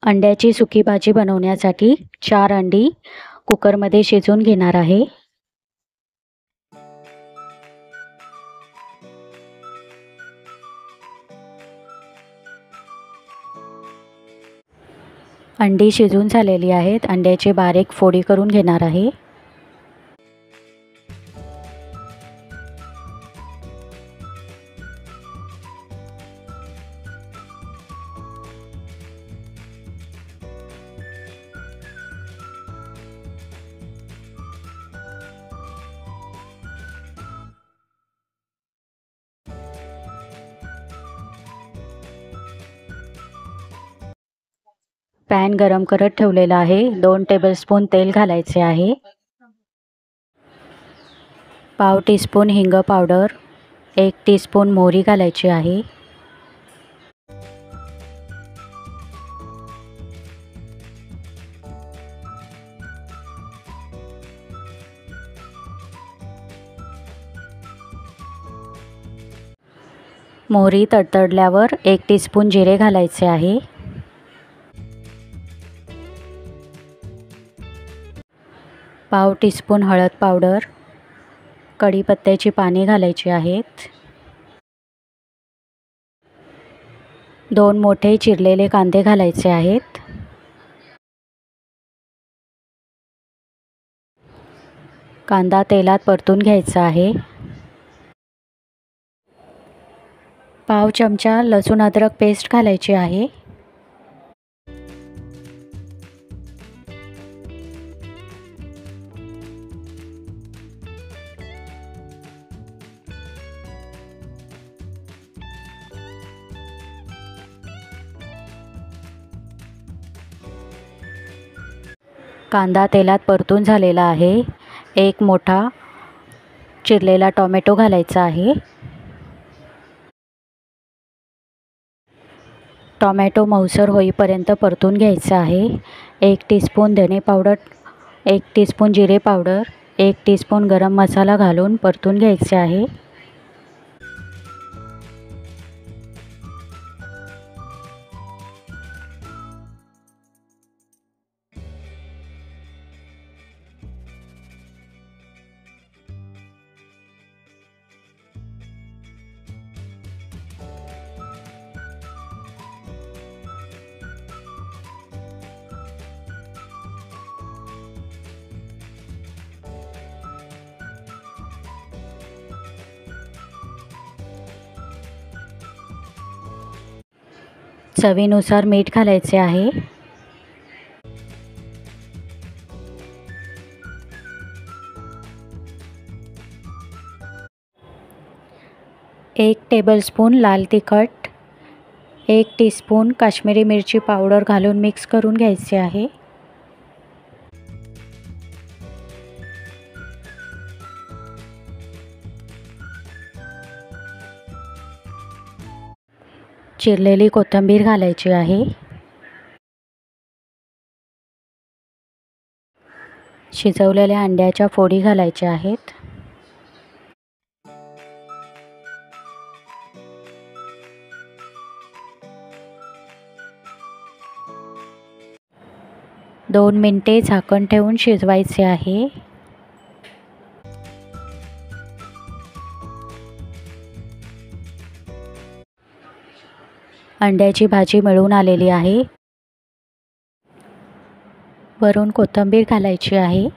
अंड्याची सुकी भाजी बनवण्यासाठी 4 अंडी कुकरमध्ये शिजवून घेणार आहे. अंडी शिजून झालेली आहेत. अंड्याची बारीक फोडी करून घेणार आहे. पॅन गरम करत ठेवलेला आहे. 2 टेबलस्पून तेल घालायचे आहे. पाव टीस्पून हिंग पावडर, 1 टीस्पून मोहरी घालायची आहे. मोहरी तडतडल्यावर 1 टीस्पून जिरे घालायचे आहे. पाव टीस्पून हळद पावडर, कढीपत्त्याची पाने घालायची आहेत. 2 मोठे चिरलेले कांदे घालायचे आहेत. कांदा तेलात परतून घ्यायचा आहे. पाव चमचा लसूण अद्रक पेस्ट घालायची आहे. कांदा तेलात परतून झालेला आहे. 1 मोठा चिरलेला टोमॅटो घालायचा आहे. टोमॅटो मऊसर होईपर्यंत परतून घ्यायचा आहे. 1 टीस्पून धने पावडर, 1 टीस्पून जिरे पावडर, 1 टीस्पून गरम मसाला घालून परतून घ्यायचे आहे. चवीनुसार मीठ घालायचे आहे. 1 टेबलस्पून लाल तिखट, 1 टीस्पून काश्मीरी मिरची पावडर घालून मिक्स करून घ्यायचे आहे. चिरलेली कोथिंबीर घालायची आहे. शिजवलेल्या अंड्याच्या फोडी घालायच्या आहेत. दोन मिनिटे झाकण ठेवून शिजवायचे आहे. अंड्याची भाजी मिळून आलेली आहे. वरून कोथिंबीर घालायची आहे.